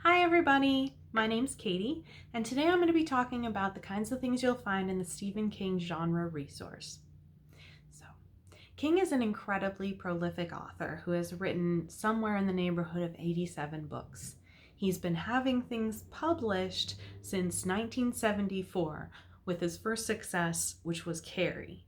Hi everybody, my name's Katie, and today I'm going to be talking about the kinds of things you'll find in the Stephen King genre resource. So, King is an incredibly prolific author who has written somewhere in the neighborhood of 87 books. He's been having things published since 1974, with his first success, which was Carrie.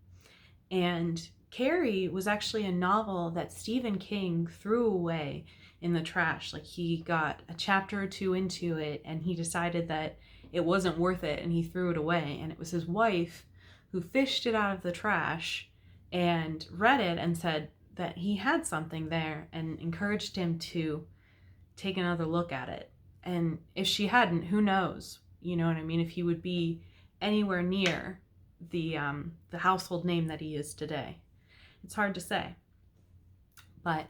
And Carrie was actually a novel that Stephen King threw away in the trash. Like, he got a chapter or two into it and he decided that it wasn't worth it and he threw it away. And it was his wife who fished it out of the trash and read it and said that he had something there and encouraged him to take another look at it. And if she hadn't, who knows? You know what I mean? If he would be anywhere near the household name that he is today. It's hard to say. But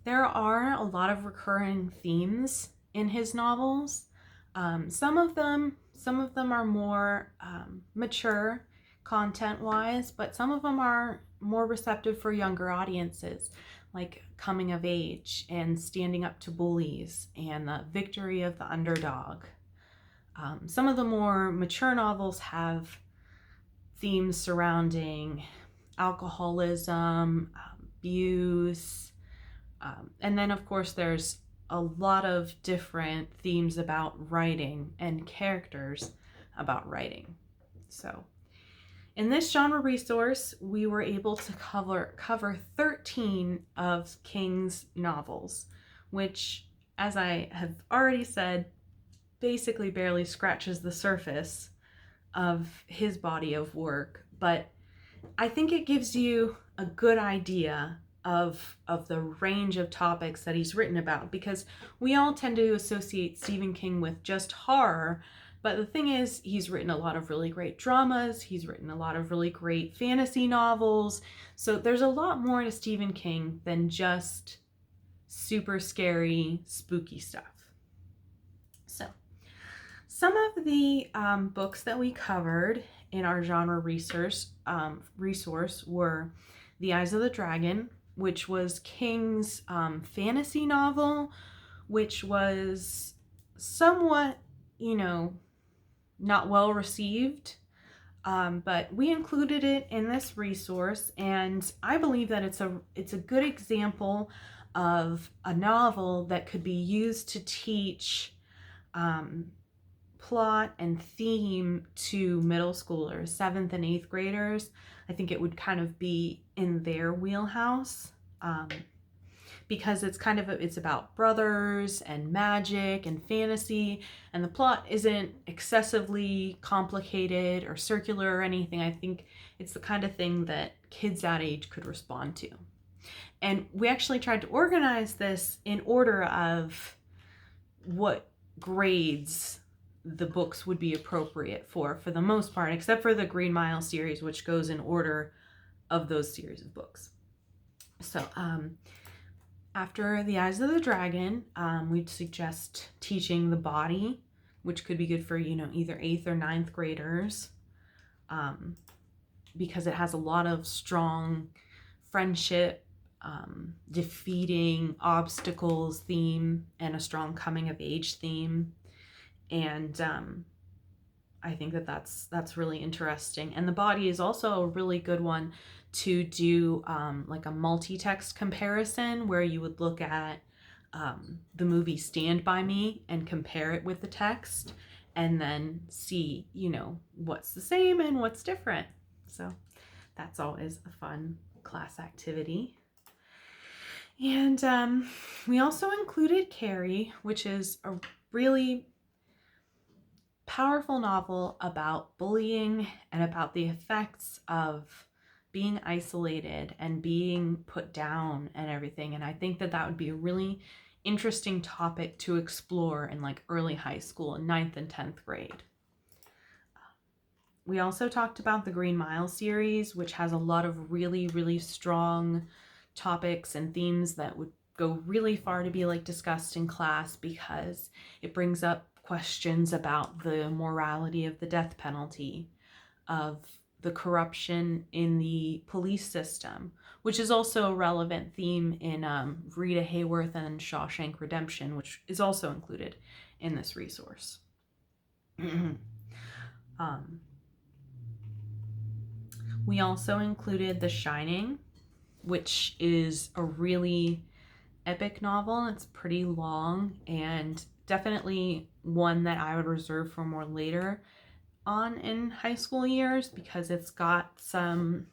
there are a lot of recurring themes in his novels. Some of them are more mature content-wise, but some of them are more receptive for younger audiences, like coming of age and standing up to bullies and the victory of the underdog. Some of the more mature novels have themes surrounding alcoholism, abuse, and then of course there's a lot of different themes about writing and characters about writing. So in this genre resource, we were able to cover 13 of King's novels, which, as I have already said, basically barely scratches the surface of his body of work, but I think it gives you a good idea of the range of topics that he's written about, because we all tend to associate Stephen King with just horror, but the thing is, he's written a lot of really great dramas, he's written a lot of really great fantasy novels, so there's a lot more to Stephen King than just super scary, spooky stuff. So, some of the books that we covered in our genre resource were The Eyes of the Dragon, which was King's fantasy novel, which was somewhat, not well received. But we included it in this resource, and I believe that it's a good example of a novel that could be used to teach plot and theme to middle schoolers, 7th and 8th graders. I think it would kind of be in their wheelhouse, because it's about brothers and magic and fantasy, and the plot isn't excessively complicated or circular or anything. I think it's the kind of thing that kids that age could respond to. And we actually tried to organize this in order of what grades the books would be appropriate for the most part, except for the Green Mile series, which goes in order of those series of books. So after The Eyes of the Dragon, we'd suggest Teaching the Body, which could be good for, either 8th or 9th graders, because it has a lot of strong friendship, defeating obstacles theme, and a strong coming of age theme. And I think that's really interesting. And The Body is also a really good one to do like a multi-text comparison, where you would look at the movie Stand By Me and compare it with the text, and then see, what's the same and what's different. So that's always a fun class activity. And we also included Carrie, which is a really powerful novel about bullying and about the effects of being isolated and being put down and everything. And I think that would be a really interesting topic to explore in like early high school, in 9th and 10th grade. We also talked about the Green Mile series, which has a lot of really, really strong topics and themes that would go really far to be like discussed in class, because it brings up questions about the morality of the death penalty, of the corruption in the police system, which is also a relevant theme in Rita Hayworth and Shawshank Redemption, which is also included in this resource. We also included The Shining, which is a really epic novel. It's pretty long and definitely one that I would reserve for more later on in high school years, because it's got some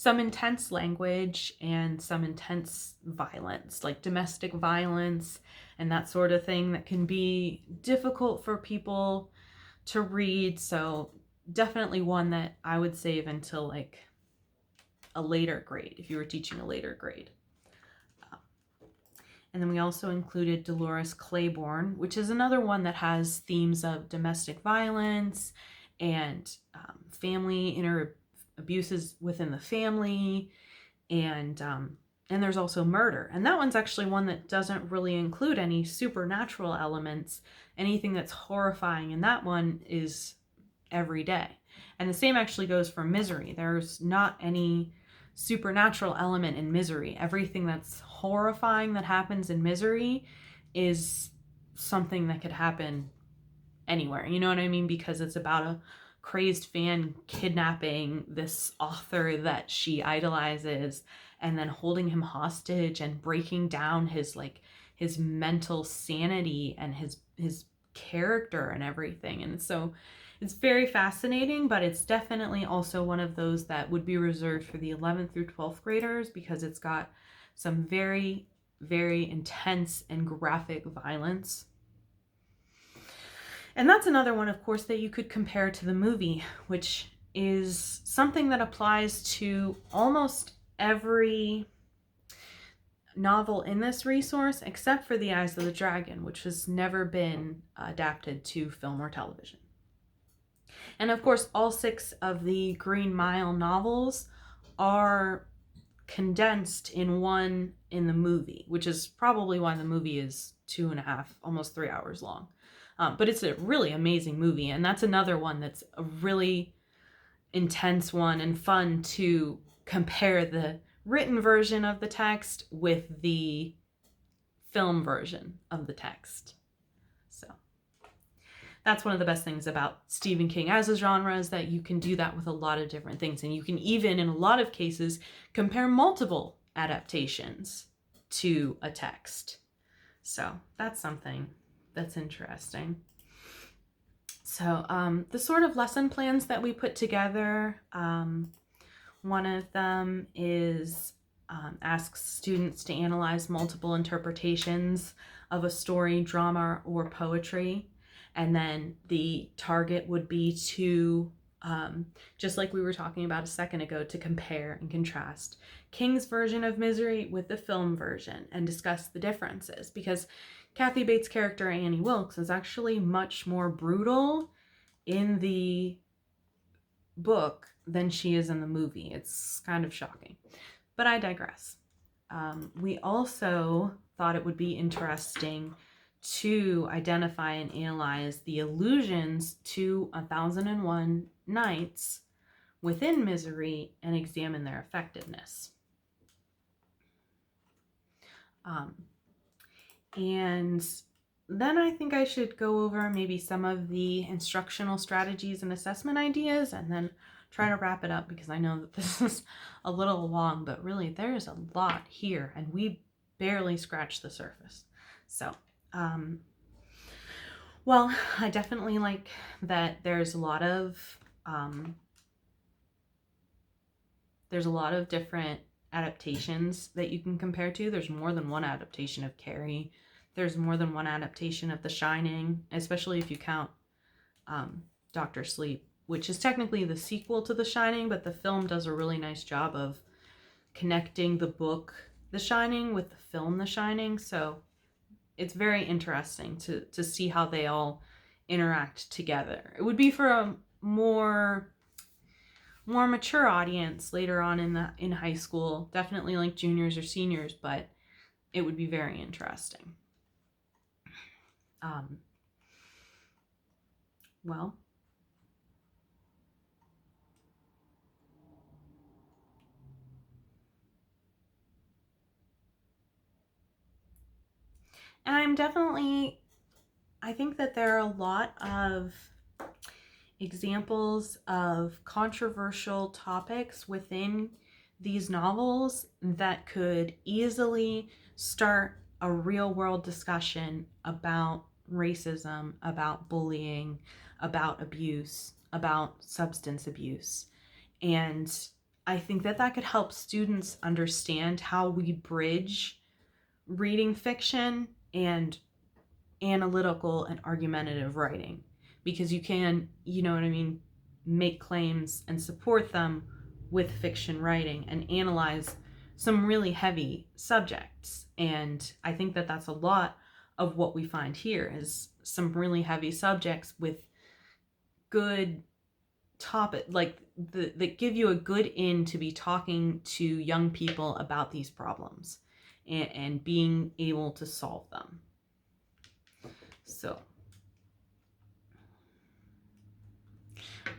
intense language and some intense violence, like domestic violence and that sort of thing that can be difficult for people to read. So definitely one that I would save until like a later grade, if you were teaching a later grade. And then we also included Dolores Claiborne, which is another one that has themes of domestic violence and family abuses within the family, and there's also murder. And that one's actually one that doesn't really include any supernatural elements. Anything that's horrifying in that one is every day. And the same actually goes for Misery. There's not any supernatural element in Misery. Everything that's horrifying that happens in Misery is something that could happen anywhere. You know what I mean? Because it's about a crazed fan kidnapping this author that she idolizes and then holding him hostage and breaking down his mental sanity and his character and everything. And so it's very fascinating, but it's definitely also one of those that would be reserved for the 11th through 12th graders, because it's got some very, very intense and graphic violence. And that's another one, of course, that you could compare to the movie, which is something that applies to almost every novel in this resource, except for The Eyes of the Dragon, which has never been adapted to film or television. And of course, all 6 of the Green Mile novels are condensed in one in the movie, which is probably why the movie is 2.5, almost 3 hours long. But it's a really amazing movie, and that's another one that's a really intense one and fun to compare the written version of the text with the film version of the text. So that's one of the best things about Stephen King as a genre, is that you can do that with a lot of different things. And you can even, in a lot of cases, compare multiple adaptations to a text. So that's something that's interesting. So the sort of lesson plans that we put together, one of them is asks students to analyze multiple interpretations of a story, drama, or poetry. And then the target would be to, just like we were talking about a second ago, to compare and contrast King's version of Misery with the film version and discuss the differences. Because Kathy Bates' character, Annie Wilkes, is actually much more brutal in the book than she is in the movie. It's kind of shocking. But I digress. We also thought it would be interesting to identify and analyze the allusions to 1001 Nights within Misery and examine their effectiveness. And then I think I should go over maybe some of the instructional strategies and assessment ideas, and then try to wrap it up, because I know that this is a little long, but really there's a lot here and we barely scratched the surface. So, well, I definitely like that there's a lot of different adaptations that you can compare to. There's more than one adaptation of Carrie. There's more than one adaptation of The Shining, especially if you count Dr. Sleep, which is technically the sequel to The Shining, but the film does a really nice job of connecting the book The Shining with the film The Shining. So it's very interesting to see how they all interact together. It would be for a more mature audience later on in high school, definitely like juniors or seniors, but it would be very interesting. Well, And I think that there are a lot of examples of controversial topics within these novels that could easily start a real world discussion about racism, about bullying, about abuse, about substance abuse. And I think that that could help students understand how we bridge reading fiction and analytical and argumentative writing, because you can, you know what I mean, make claims and support them with fiction writing and analyze some really heavy subjects. And I think that that's a lot of what we find here is some really heavy subjects with good topic, like that give you a good in to be talking to young people about these problems and being able to solve them. So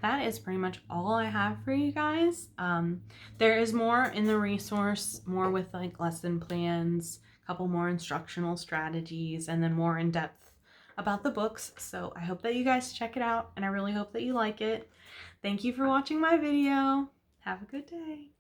that is pretty much all I have for you guys. There is more in the resource, more with like lesson plans, a couple more instructional strategies, and then more in depth about the books. So I hope that you guys check it out, and I really hope that you like it. Thank you for watching my video. Have a good day.